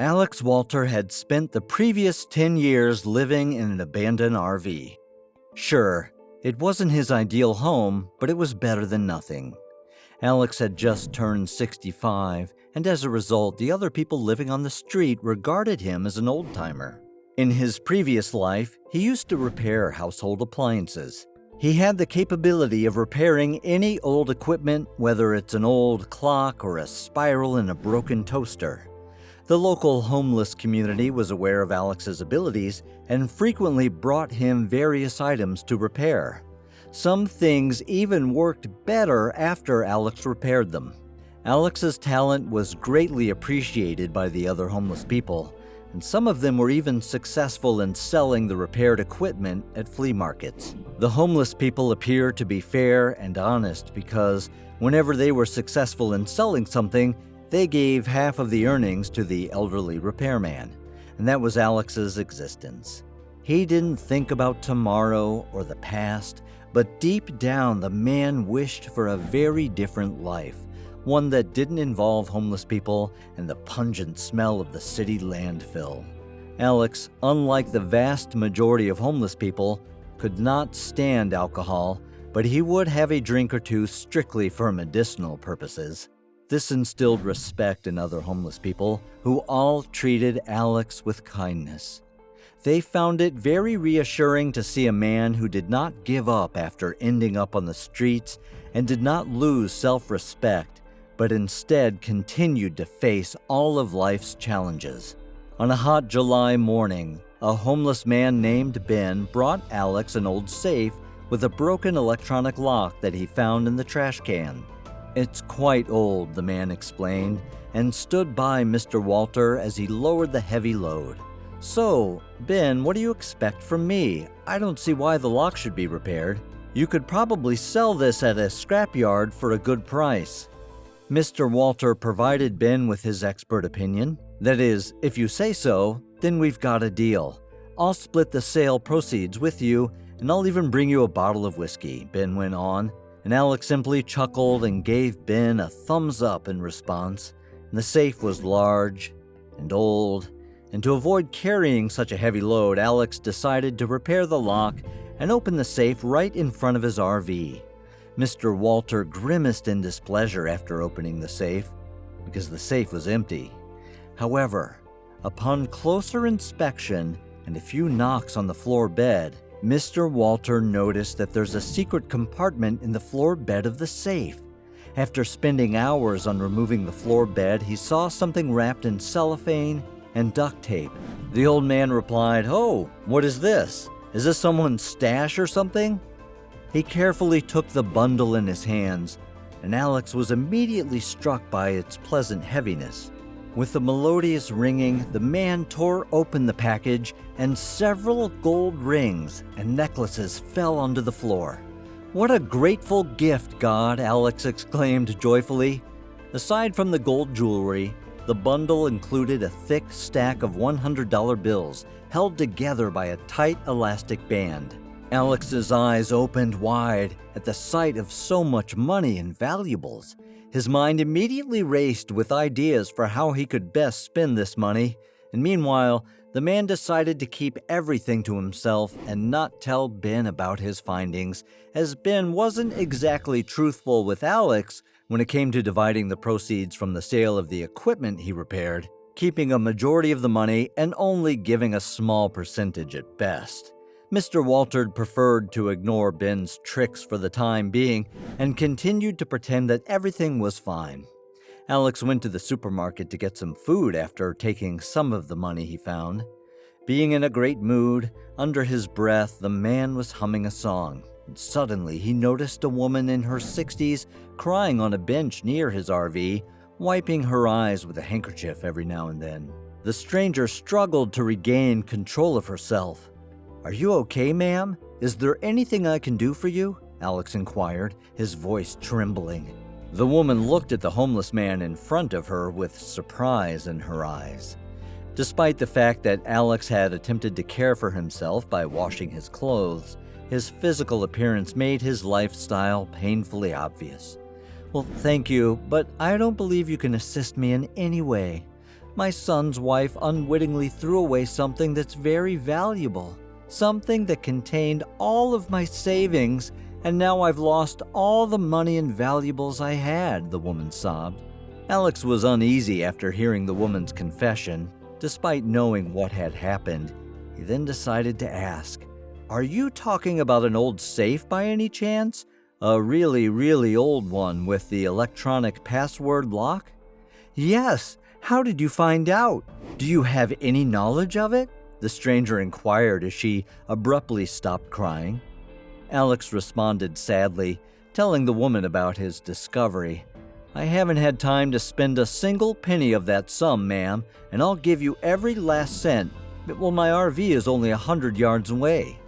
Alex Walter had spent the previous 10 years living in an abandoned RV. Sure, it wasn't his ideal home, but it was better than nothing. Alex had just turned 65, and as a result, the other people living on the street regarded him as an old-timer. In his previous life, he used to repair household appliances. He had the capability of repairing any old equipment, whether it's an old clock or a spiral in a broken toaster. The local homeless community was aware of Alex's abilities and frequently brought him various items to repair. Some things even worked better after Alex repaired them. Alex's talent was greatly appreciated by the other homeless people, and some of them were even successful in selling the repaired equipment at flea markets. The homeless people appeared to be fair and honest because whenever they were successful in selling something, they gave half of the earnings to the elderly repairman, and that was Alex's existence. He didn't think about tomorrow or the past, but deep down the man wished for a very different life, one that didn't involve homeless people and the pungent smell of the city landfill. Alex, unlike the vast majority of homeless people, could not stand alcohol, but he would have a drink or two strictly for medicinal purposes. This instilled respect in other homeless people, who all treated Alex with kindness. They found it very reassuring to see a man who did not give up after ending up on the streets and did not lose self-respect, but instead continued to face all of life's challenges. On a hot July morning, a homeless man named Ben brought Alex an old safe with a broken electronic lock that he found in the trash can. "It's quite old," the man explained, and stood by Mr. Walter as he lowered the heavy load. "So, Ben, what do you expect from me? I don't see why the lock should be repaired. You could probably sell this at a scrapyard for a good price." Mr. Walter provided Ben with his expert opinion. "That is, if you say so, then we've got a deal. I'll split the sale proceeds with you, and I'll even bring you a bottle of whiskey," Ben went on, and Alex simply chuckled and gave Ben a thumbs up in response. And the safe was large and old, and to avoid carrying such a heavy load, Alex decided to repair the lock and open the safe right in front of his RV. Mr. Walter grimaced in displeasure after opening the safe, because the safe was empty. However, upon closer inspection and a few knocks on the floor bed, Mr. Walter noticed that there's a secret compartment in the floor bed of the safe. After spending hours on removing the floor bed, he saw something wrapped in cellophane and duct tape. The old man replied, "Oh, what is this? Is this someone's stash or something?" He carefully took the bundle in his hands, and Alex was immediately struck by its pleasant heaviness. With the melodious ringing, the man tore open the package, and several gold rings and necklaces fell onto the floor. "What a grateful gift, God!" Alex exclaimed joyfully. Aside from the gold jewelry, the bundle included a thick stack of $100 bills held together by a tight elastic band. Alex's eyes opened wide at the sight of so much money and valuables. His mind immediately raced with ideas for how he could best spend this money, and meanwhile, the man decided to keep everything to himself and not tell Ben about his findings, as Ben wasn't exactly truthful with Alex when it came to dividing the proceeds from the sale of the equipment he repaired, keeping a majority of the money and only giving a small percentage at best. Mr. Walter preferred to ignore Ben's tricks for the time being and continued to pretend that everything was fine. Alex went to the supermarket to get some food after taking some of the money he found. Being in a great mood, under his breath, the man was humming a song. And suddenly, he noticed a woman in her 60s crying on a bench near his RV, wiping her eyes with a handkerchief every now and then. The stranger struggled to regain control of herself. "Are you okay, ma'am? Is there anything I can do for you?" Alex inquired, his voice trembling. The woman looked at the homeless man in front of her with surprise in her eyes. Despite the fact that Alex had attempted to care for himself by washing his clothes, his physical appearance made his lifestyle painfully obvious. "Well, thank you, but I don't believe you can assist me in any way. My son's wife unwittingly threw away something that's very valuable, something that contained all of my savings, and now I've lost all the money and valuables I had," the woman sobbed. Alex was uneasy after hearing the woman's confession. Despite knowing what had happened, he then decided to ask, "Are you talking about an old safe by any chance? A really, really old one with the electronic password lock?" "Yes. How did you find out? Do you have any knowledge of it?" the stranger inquired as she abruptly stopped crying. Alex responded sadly, telling the woman about his discovery. "I haven't had time to spend a single penny of that sum, ma'am, and I'll give you every last cent. Well, my RV is only 100 yards away."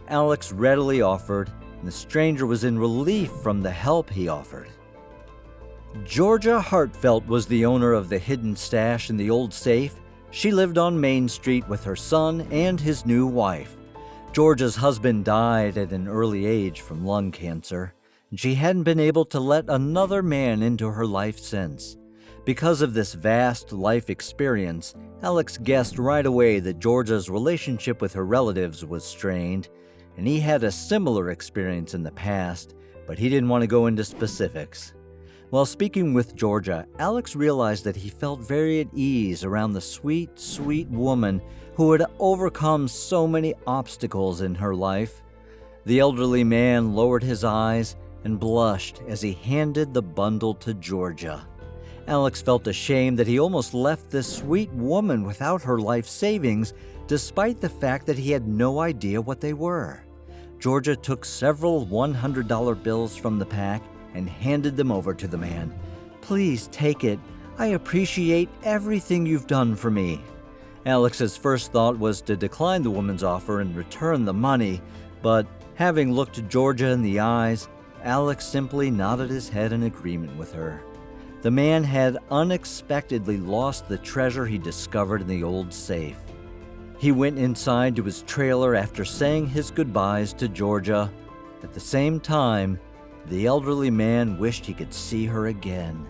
Alex readily offered, and the stranger was in relief from the help he offered. Georgia Hartfelt was the owner of the hidden stash in the old safe. She lived on Main Street with her son and his new wife. Georgia's husband died at an early age from lung cancer, and she hadn't been able to let another man into her life since. Because of this vast life experience, Alex guessed right away that Georgia's relationship with her relatives was strained, and he had a similar experience in the past, but he didn't want to go into specifics. While speaking with Georgia, Alex realized that he felt very at ease around the sweet, sweet woman who had overcome so many obstacles in her life. The elderly man lowered his eyes and blushed as he handed the bundle to Georgia. Alex felt ashamed that he almost left this sweet woman without her life savings, despite the fact that he had no idea what they were. Georgia took several $100 bills from the pack and handed them over to the man. "Please take it. I appreciate everything you've done for me." Alex's first thought was to decline the woman's offer and return the money, but having looked Georgia in the eyes, Alex simply nodded his head in agreement with her. The man had unexpectedly lost the treasure he discovered in the old safe. He went inside to his trailer after saying his goodbyes to Georgia. At the same time, the elderly man wished he could see her again.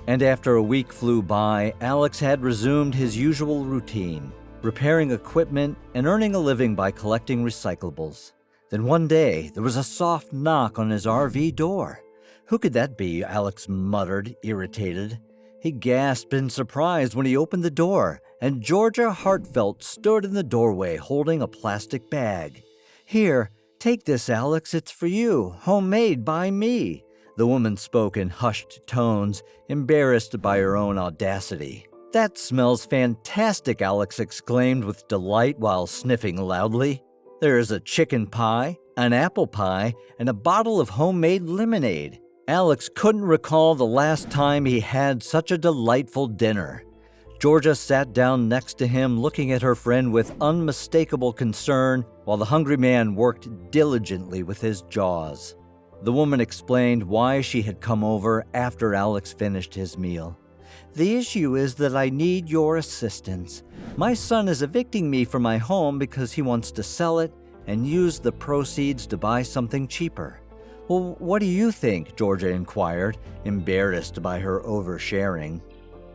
And after a week flew by, Alex had resumed his usual routine, repairing equipment and earning a living by collecting recyclables. Then one day, there was a soft knock on his RV door. "Who could that be?" Alex muttered, irritated. He gasped in surprise when he opened the door, and Georgia Hartfelt stood in the doorway holding a plastic bag. "Here, take this, Alex. It's for you, homemade by me." The woman spoke in hushed tones, embarrassed by her own audacity. "That smells fantastic," Alex exclaimed with delight while sniffing loudly. "There is a chicken pie, an apple pie, and a bottle of homemade lemonade." Alex couldn't recall the last time he had such a delightful dinner. Georgia sat down next to him, looking at her friend with unmistakable concern, while the hungry man worked diligently with his jaws. The woman explained why she had come over after Alex finished his meal. "The issue is that I need your assistance. My son is evicting me from my home because he wants to sell it and use the proceeds to buy something cheaper." "Well, what do you think?" Georgia inquired, embarrassed by her oversharing.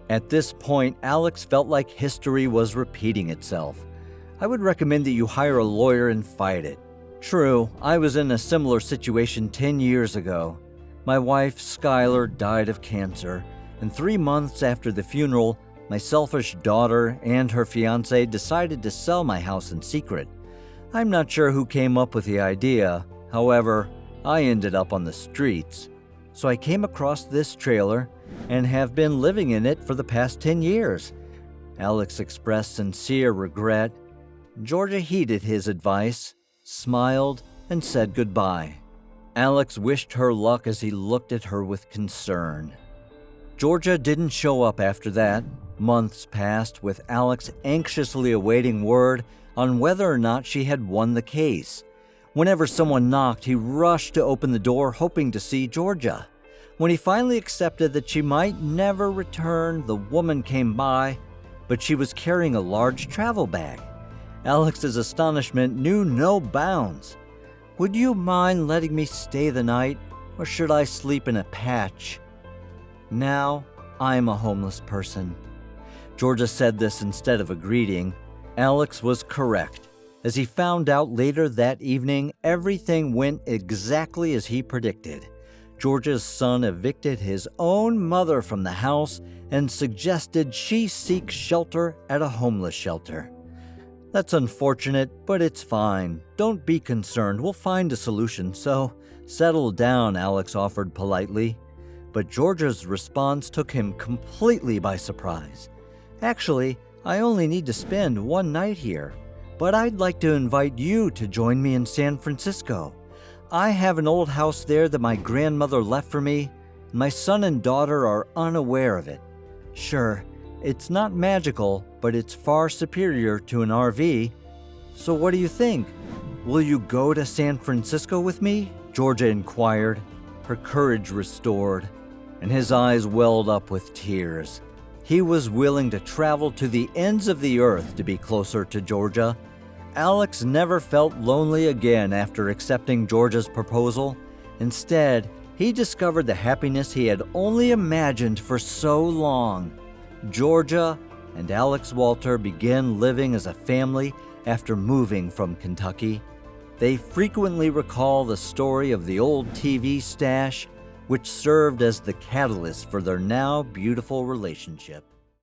At this point, Alex felt like history was repeating itself. "I would recommend that you hire a lawyer and fight it. True, I was in a similar situation 10 years ago. My wife, Skylar, died of cancer, and 3 months after the funeral, my selfish daughter and her fiancé decided to sell my house in secret. I'm not sure who came up with the idea. However, I ended up on the streets. So I came across this trailer and have been living in it for the past 10 years. Alex expressed sincere regret. Georgia heeded his advice, smiled, and said goodbye. Alex wished her luck as he looked at her with concern. Georgia didn't show up after that. Months passed with Alex anxiously awaiting word on whether or not she had won the case. Whenever someone knocked, he rushed to open the door, hoping to see Georgia. When he finally accepted that she might never return, the woman came by, but she was carrying a large travel bag. Alex's astonishment knew no bounds. "Would you mind letting me stay the night, or should I sleep in a patch? Now, I'm a homeless person." Georgia said this instead of a greeting. Alex was correct. As he found out later that evening, everything went exactly as he predicted. Georgia's son evicted his own mother from the house and suggested she seek shelter at a homeless shelter. That's unfortunate, but it's fine. Don't be concerned. We'll find a solution, so settle down, Alex offered politely. But Georgia's response took him completely by surprise. Actually, I only need to spend one night here, but I'd like to invite you to join me in San Francisco. I have an old house there that my grandmother left for me. My son and daughter are unaware of it. Sure, it's not magical, but it's far superior to an RV. So what do you think? Will you go to San Francisco with me? Georgia inquired, her courage restored, and his eyes welled up with tears. He was willing to travel to the ends of the earth to be closer to Georgia. Alex never felt lonely again after accepting Georgia's proposal. Instead, he discovered the happiness he had only imagined for so long. Georgia and Alex Walter began living as a family after moving from Kentucky. They frequently recall the story of the old TV stash, which served as the catalyst for their now beautiful relationship.